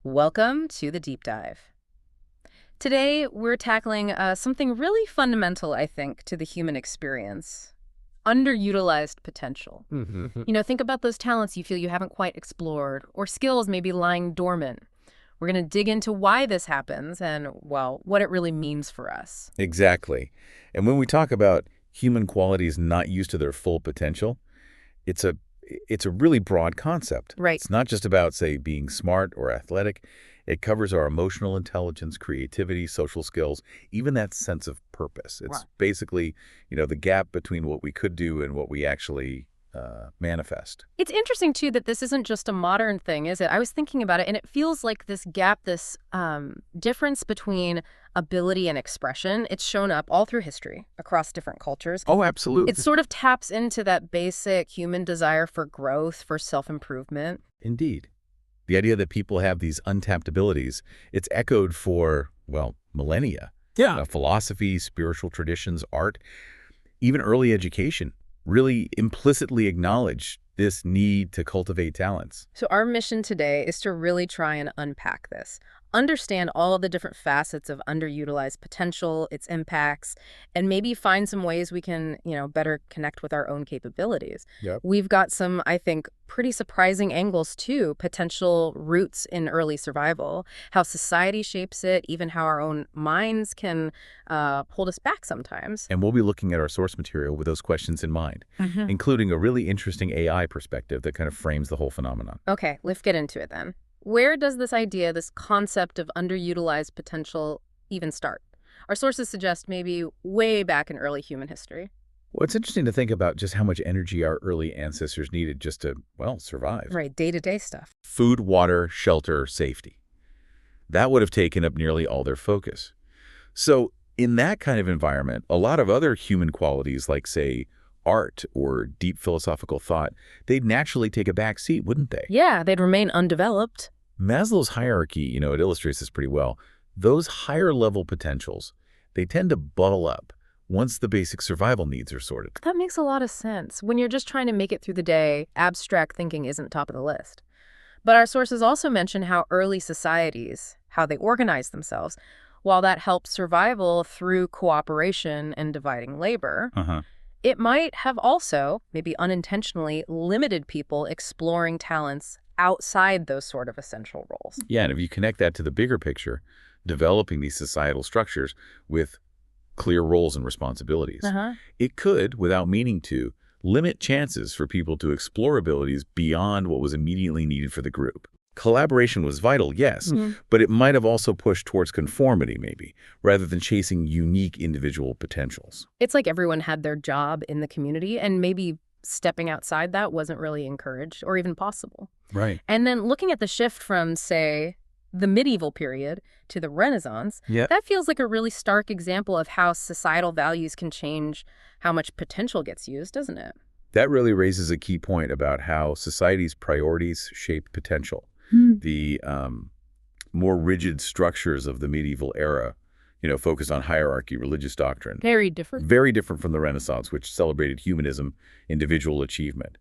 Welcome to the Deep Dive. Today, we're tackling something really fundamental, I think, to the human experience. Underutilized potential. Think about those talents you feel you haven't quite explored, or skills maybe lying dormant. We're going to dig into why this happens and, well, what it really means for us. Exactly. And when we talk about human qualities not used to their full potential, it's a really broad concept. Right. It's not just about, say, being smart or athletic. It covers our emotional intelligence, creativity, social skills, even that sense of purpose. It's basically, the gap between what we could do and what we actually manifest. It's interesting, too, that this isn't just a modern thing, is it? I was thinking about it, and it feels like this gap, this difference between ability and expression, it's shown up all through history, across different cultures. Oh, absolutely. It sort of taps into that basic human desire for growth, for self-improvement. Indeed. The idea that people have these untapped abilities, it's echoed for, millennia. Yeah. Philosophy, spiritual traditions, art, even early education really implicitly acknowledge this need to cultivate talents. So our mission today is to really try and unpack this, understand all of the different facets of underutilized potential, its impacts, and maybe find some ways we can, better connect with our own capabilities. Yep. We've got some, I think, pretty surprising angles too, potential roots in early survival, how society shapes it, even how our own minds can hold us back sometimes. And we'll be looking at our source material with those questions in mind, including a really interesting AI perspective that kind of frames the whole phenomenon. Okay, let's get into it then. Where does this idea, this concept of underutilized potential even start? Our sources suggest maybe way back in early human history. Well, it's interesting to think about just how much energy our early ancestors needed just to, survive. Right, day-to-day stuff. Food, water, shelter, safety. That would have taken up nearly all their focus. So in that kind of environment, a lot of other human qualities like, say, art or deep philosophical thought, they'd naturally take a back seat, wouldn't they? Yeah, they'd remain undeveloped. Maslow's hierarchy, it illustrates this pretty well. Those higher level potentials, they tend to bottle up once the basic survival needs are sorted. That makes a lot of sense. When you're just trying to make it through the day, abstract thinking isn't top of the list. But our sources also mention how early societies, how they organize themselves, while that helps survival through cooperation and dividing labor, it might have also, maybe unintentionally, limited people exploring talents outside those sort of essential roles. Yeah, and if you connect that to the bigger picture, developing these societal structures with clear roles and responsibilities, it could, without meaning to, limit chances for people to explore abilities beyond what was immediately needed for the group. Collaboration was vital, yes, but it might have also pushed towards conformity, maybe, rather than chasing unique individual potentials. It's like everyone had their job in the community, and maybe stepping outside that wasn't really encouraged or even possible. Right. And then looking at the shift from, say, the medieval period to the Renaissance, that feels like a really stark example of how societal values can change how much potential gets used, doesn't it? That really raises a key point about how society's priorities shape potential. The more rigid structures of the medieval era, focused on hierarchy, religious doctrine. Very different. Very different from the Renaissance, which celebrated humanism, individual achievement.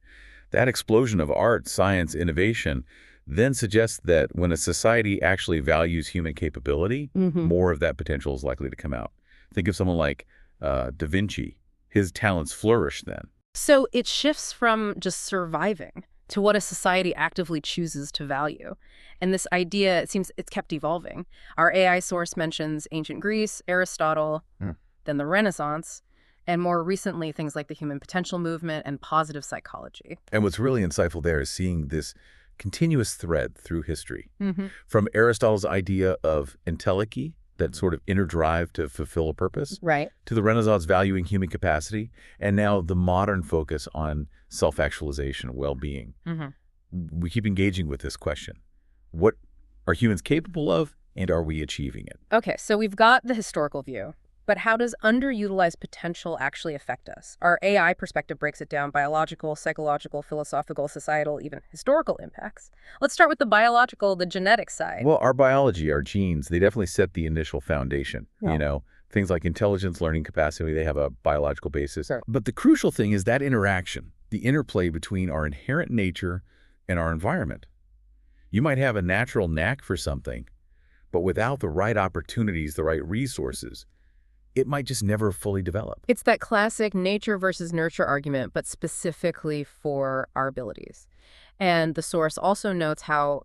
That explosion of art, science, innovation then suggests that when a society actually values human capability, more of that potential is likely to come out. Think of someone like Da Vinci. His talents flourish then. So it shifts from just surviving to what a society actively chooses to value. And this idea, it seems it's kept evolving. Our AI source mentions ancient Greece, Aristotle, then the Renaissance, and more recently things like the human potential movement and positive psychology. And what's really insightful there is seeing this continuous thread through history. From Aristotle's idea of entelechy, that sort of inner drive to fulfill a purpose, to the Renaissance valuing human capacity, and now the modern focus on self-actualization, well-being. We keep engaging with this question. What are humans capable of, and are we achieving it? Okay, so we've got the historical view, but how does underutilized potential actually affect us? Our AI perspective breaks it down: biological, psychological, philosophical, societal, even historical impacts. Let's start with the biological, the genetic side. Well, our biology, our genes, they definitely set the initial foundation. Things like intelligence, learning capacity, they have a biological basis. But the crucial thing is that interaction, the interplay between our inherent nature and our environment. You might have a natural knack for something, but without the right opportunities, the right resources, it might just never fully develop. It's that classic nature versus nurture argument, but specifically for our abilities. And the source also notes how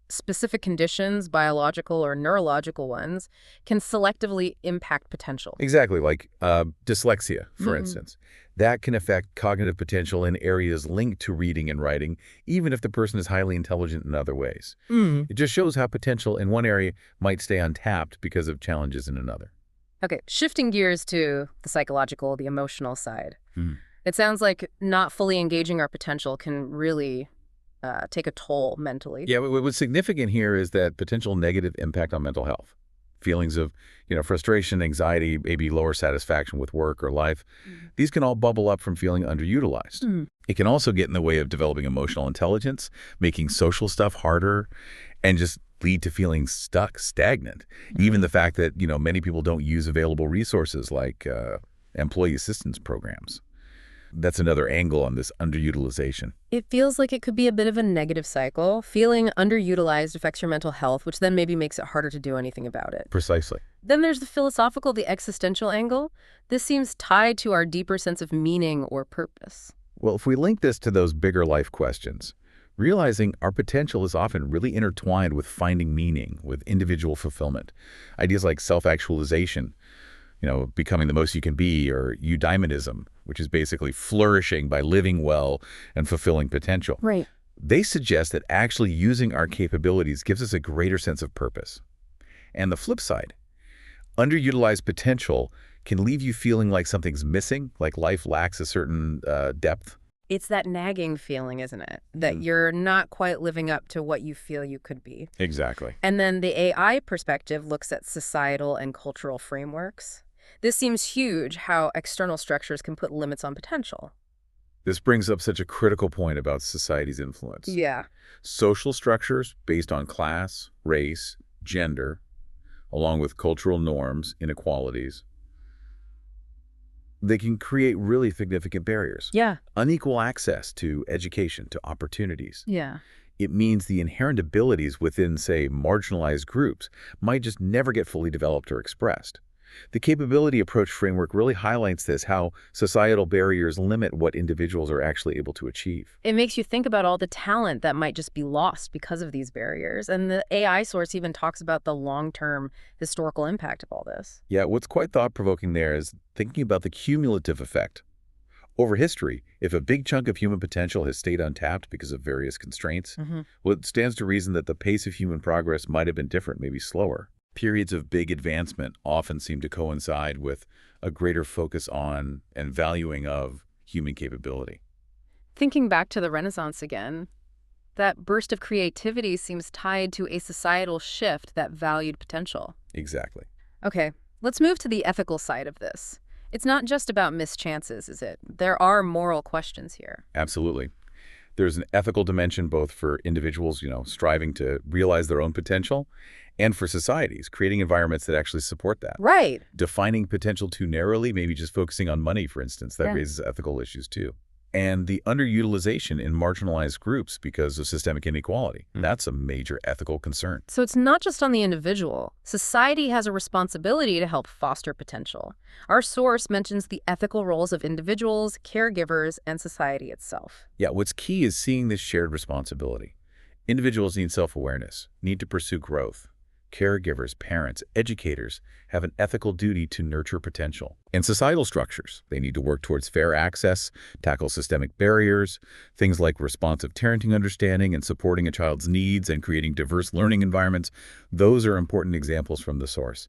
specific conditions, biological or neurological ones, can selectively impact potential. Exactly, like dyslexia, for instance. That can affect cognitive potential in areas linked to reading and writing, even if the person is highly intelligent in other ways. It just shows how potential in one area might stay untapped because of challenges in another. Okay, shifting gears to the psychological, the emotional side. It sounds like not fully engaging our potential can really take a toll mentally. Yeah, what's significant here is that potential negative impact on mental health. Feelings of, frustration, anxiety, maybe lower satisfaction with work or life. These can all bubble up from feeling underutilized. It can also get in the way of developing emotional intelligence, making social stuff harder, and just lead to feeling stuck, stagnant. Even the fact that, many people don't use available resources like employee assistance programs. That's another angle on this underutilization. It feels like it could be a bit of a negative cycle. Feeling underutilized affects your mental health, which then maybe makes it harder to do anything about it. Precisely. Then there's the philosophical, the existential angle. This seems tied to our deeper sense of meaning or purpose. Well, if we link this to those bigger life questions, realizing our potential is often really intertwined with finding meaning, with individual fulfillment. Ideas like self-actualization, becoming the most you can be, or eudaimonism, which is basically flourishing by living well and fulfilling potential. Right. They suggest that actually using our capabilities gives us a greater sense of purpose. And the flip side, underutilized potential can leave you feeling like something's missing, like life lacks a certain depth. It's that nagging feeling, isn't it? That you're not quite living up to what you feel you could be. Exactly. And then the AI perspective looks at societal and cultural frameworks. This seems huge, how external structures can put limits on potential. This brings up such a critical point about society's influence. Yeah. Social structures based on class, race, gender, along with cultural norms, inequalities, they can create really significant barriers. Yeah. Unequal access to education, to opportunities. Yeah. It means the inherent abilities within, say, marginalized groups might just never get fully developed or expressed. The capability approach framework really highlights this, how societal barriers limit what individuals are actually able to achieve. It makes you think about all the talent that might just be lost because of these barriers. And the AI source even talks about the long-term historical impact of all this. Yeah, what's quite thought-provoking there is thinking about the cumulative effect. Over history, if a big chunk of human potential has stayed untapped because of various constraints, well, it stands to reason that the pace of human progress might have been different, maybe slower. Periods of big advancement often seem to coincide with a greater focus on and valuing of human capability. Thinking back to the Renaissance again, that burst of creativity seems tied to a societal shift that valued potential. Exactly. Okay, let's move to the ethical side of this. It's not just about missed chances, is it? There are moral questions here. Absolutely. There's an ethical dimension both for individuals, striving to realize their own potential, and for societies, creating environments that actually support that. Right. Defining potential too narrowly, maybe just focusing on money, for instance, that raises ethical issues too. And the underutilization in marginalized groups because of systemic inequality. That's a major ethical concern. So it's not just on the individual. Society has a responsibility to help foster potential. Our source mentions the ethical roles of individuals, caregivers, and society itself. Yeah, what's key is seeing this shared responsibility. Individuals need self-awareness, need to pursue growth. Caregivers, parents, educators have an ethical duty to nurture potential. And societal structures, they need to work towards fair access, tackle systemic barriers, things like responsive parenting understanding and supporting a child's needs and creating diverse learning environments. Those are important examples from the source.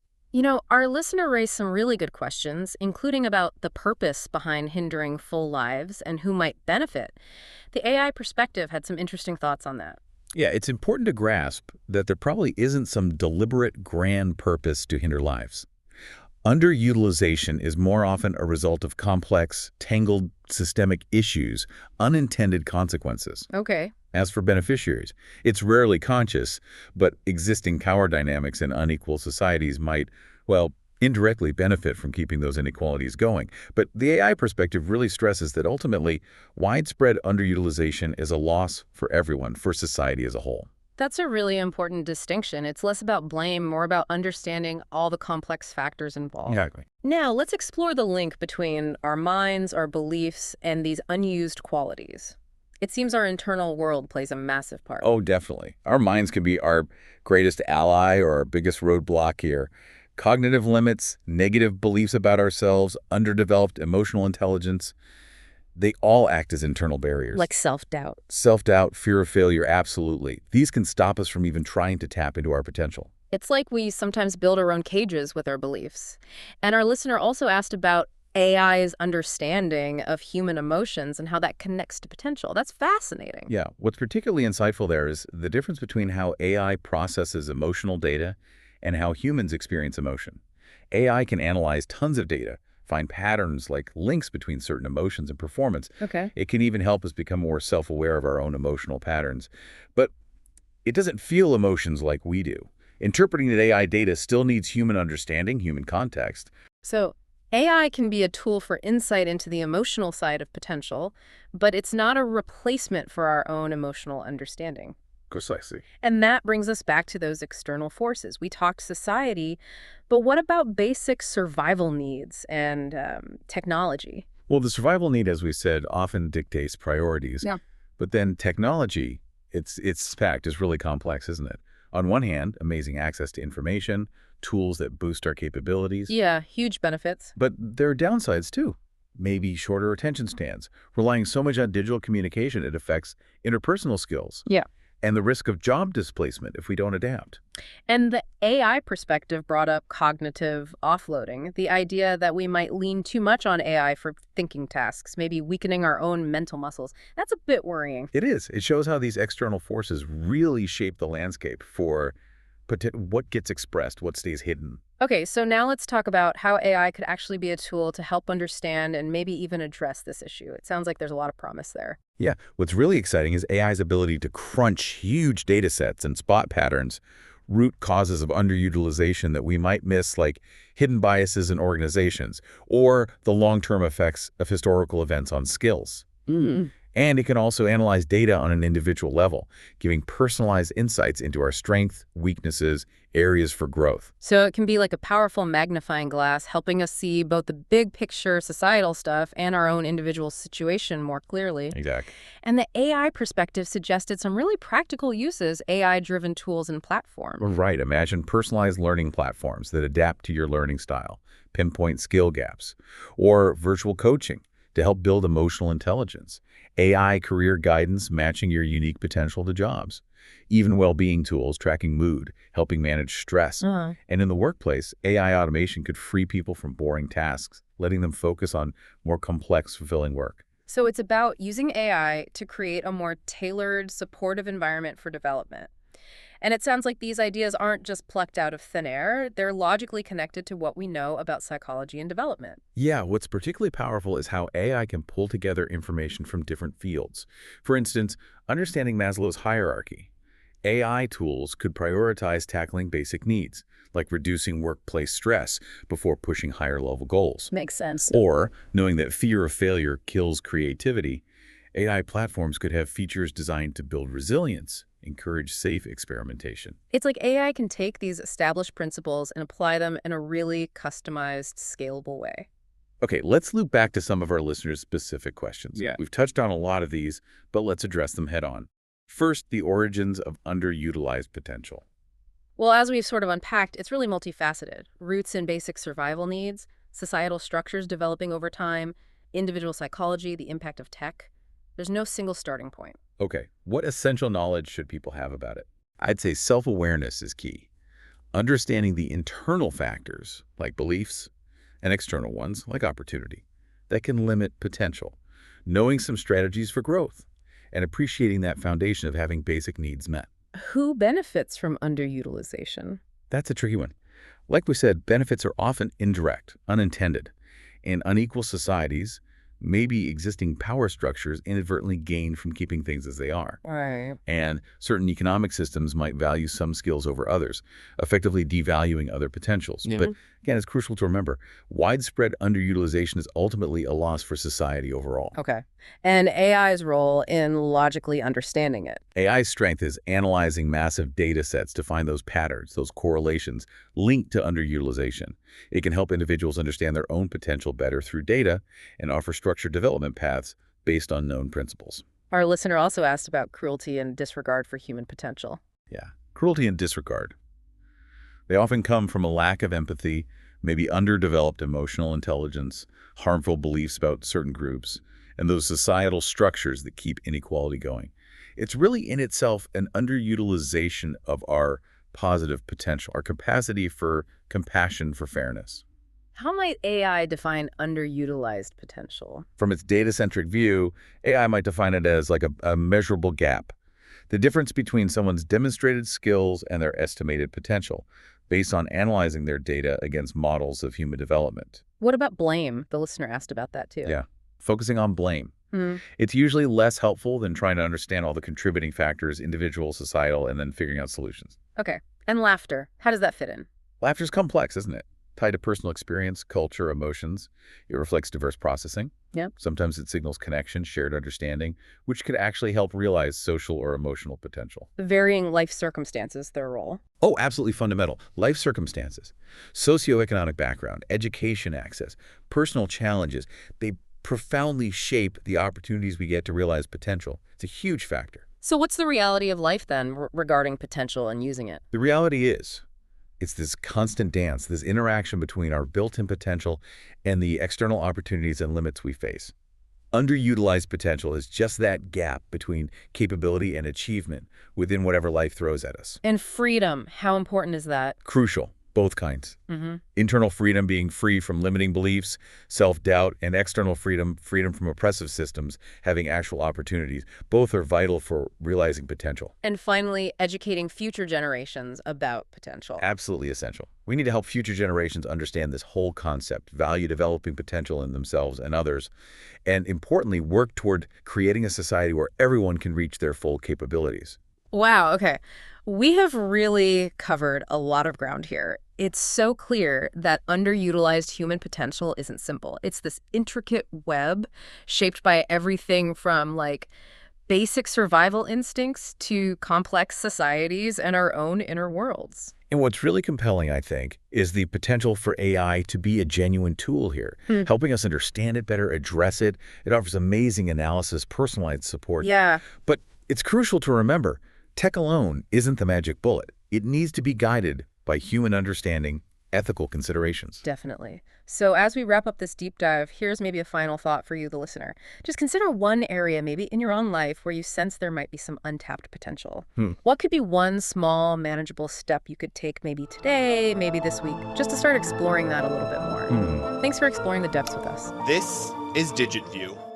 Our listener raised some really good questions, including about the purpose behind hindering full lives and who might benefit. The AI perspective had some interesting thoughts on that. Yeah, it's important to grasp that there probably isn't some deliberate grand purpose to hinder lives. Underutilization is more often a result of complex, tangled systemic issues, unintended consequences. Okay. As for beneficiaries, it's rarely conscious, but existing power dynamics in unequal societies might, indirectly benefit from keeping those inequalities going. But the AI perspective really stresses that ultimately, widespread underutilization is a loss for everyone, for society as a whole. That's a really important distinction. It's less about blame, more about understanding all the complex factors involved. Exactly. Now, let's explore the link between our minds, our beliefs, and these unused qualities. It seems our internal world plays a massive part. Oh, definitely. Our minds can be our greatest ally or our biggest roadblock here. Cognitive limits, negative beliefs about ourselves, underdeveloped emotional intelligence, they all act as internal barriers. Like self-doubt. Self-doubt, fear of failure, absolutely. These can stop us from even trying to tap into our potential. It's like we sometimes build our own cages with our beliefs. And our listener also asked about AI's understanding of human emotions and how that connects to potential. That's fascinating. Yeah, what's particularly insightful there is the difference between how AI processes emotional data and how humans experience emotion. AI can analyze tons of data, find patterns like links between certain emotions and performance. Okay. It can even help us become more self-aware of our own emotional patterns. But it doesn't feel emotions like we do. Interpreting the AI data still needs human understanding, human context. So AI can be a tool for insight into the emotional side of potential, but it's not a replacement for our own emotional understanding. Precisely. And that brings us back to those external forces. We talked society, but what about basic survival needs and technology? Well, the survival need, as we said, often dictates priorities. Yeah. But then technology, its packed is really complex, isn't it? On one hand, amazing access to information, tools that boost our capabilities. Yeah, huge benefits. But there are downsides, too. Maybe shorter attention spans, relying so much on digital communication it affects interpersonal skills. Yeah. And the risk of job displacement if we don't adapt. And the AI perspective brought up cognitive offloading, the idea that we might lean too much on AI for thinking tasks, maybe weakening our own mental muscles. That's a bit worrying. It is. It shows how these external forces really shape the landscape for what gets expressed, what stays hidden. Okay, so now let's talk about how AI could actually be a tool to help understand and maybe even address this issue. It sounds like there's a lot of promise there. Yeah, what's really exciting is AI's ability to crunch huge data sets and spot patterns, root causes of underutilization that we might miss, like hidden biases in organizations, or the long-term effects of historical events on skills. And it can also analyze data on an individual level, giving personalized insights into our strengths, weaknesses, areas for growth. So it can be like a powerful magnifying glass, helping us see both the big picture societal stuff and our own individual situation more clearly. Exactly. And the AI perspective suggested some really practical uses, AI-driven tools and platforms. Right. Imagine personalized learning platforms that adapt to your learning style, pinpoint skill gaps, or virtual coaching to help build emotional intelligence, AI career guidance matching your unique potential to jobs, even well-being tools tracking mood, helping manage stress. And in the workplace, AI automation could free people from boring tasks, letting them focus on more complex, fulfilling work. So it's about using AI to create a more tailored, supportive environment for development. And it sounds like these ideas aren't just plucked out of thin air. They're logically connected to what we know about psychology and development. Yeah, what's particularly powerful is how AI can pull together information from different fields. For instance, understanding Maslow's hierarchy. AI tools could prioritize tackling basic needs, like reducing workplace stress before pushing higher-level goals. Makes sense. Or, knowing that fear of failure kills creativity, AI platforms could have features designed to build resilience, encourage safe experimentation. It's like AI can take these established principles and apply them in a really customized, scalable way. Okay, let's loop back to some of our listeners' specific questions. Yeah. We've touched on a lot of these, but let's address them head on. First, the origins of underutilized potential. Well, as we've sort of unpacked, it's really multifaceted. Roots in basic survival needs, societal structures developing over time, individual psychology, the impact of tech. There's no single starting point. Okay, what essential knowledge should people have about it? I'd say self-awareness is key. Understanding the internal factors, like beliefs, and external ones, like opportunity, that can limit potential. Knowing some strategies for growth, and appreciating that foundation of having basic needs met. Who benefits from underutilization? That's a tricky one. Like we said, benefits are often indirect, unintended. In unequal societies, maybe existing power structures inadvertently gain from keeping things as they are. Right. And certain economic systems might value some skills over others, effectively devaluing other potentials. Yeah. But Again, it's crucial to remember, widespread underutilization is ultimately a loss for society overall. Okay. And AI's role in logically understanding it. AI's strength is analyzing massive data sets to find those patterns, those correlations linked to underutilization. It can help individuals understand their own potential better through data and offer structured development paths based on known principles. Our listener also asked about cruelty and disregard for human potential. Yeah, cruelty and disregard. They often come from a lack of empathy, maybe underdeveloped emotional intelligence, harmful beliefs about certain groups, and those societal structures that keep inequality going. It's really in itself an underutilization of our positive potential, our capacity for compassion, for fairness. How might AI define underutilized potential? From its data-centric view, AI might define it as like a measurable gap, the difference between someone's demonstrated skills and their estimated potential, based on analyzing their data against models of human development. What about blame? The listener asked about that too. Yeah, focusing on blame. It's usually less helpful than trying to understand all the contributing factors, individual, societal, and then figuring out solutions. Okay. And laughter. How does that fit in? Laughter's complex, isn't it? Tied to personal experience, culture, emotions. It reflects diverse processing. Yeah. Sometimes it signals connection, shared understanding, which could actually help realize social or emotional potential. Varying life circumstances, their role. Oh, absolutely fundamental. Life circumstances, socioeconomic background, education access, personal challenges, they profoundly shape the opportunities we get to realize potential. It's a huge factor. So what's the reality of life then regarding potential and using it? The reality is, it's this constant dance, this interaction between our built-in potential and the external opportunities and limits we face. Underutilized potential is just that gap between capability and achievement within whatever life throws at us. And freedom, how important is that? Crucial. Both kinds. Internal freedom being free from limiting beliefs, self-doubt, and external freedom from oppressive systems, having actual opportunities. Both are vital for realizing potential. And finally, educating future generations about potential. Absolutely essential. We need to help future generations understand this whole concept, value developing potential in themselves and others, and importantly, work toward creating a society where everyone can reach their full capabilities. Wow, okay. We have really covered a lot of ground here. It's so clear that underutilized human potential isn't simple. It's this intricate web shaped by everything from like basic survival instincts to complex societies and our own inner worlds. And what's really compelling, I think, is the potential for AI to be a genuine tool here, helping us understand it better, address it. It offers amazing analysis, personalized support. Yeah. But it's crucial to remember, tech alone isn't the magic bullet. It needs to be guided by human understanding, ethical considerations. Definitely. So as we wrap up this deep dive, here's maybe a final thought for you, the listener. Just consider one area maybe in your own life where you sense there might be some untapped potential. What could be one small, manageable step you could take maybe today, maybe this week, just to start exploring that a little bit more? Thanks for exploring the depths with us. This is DigitView.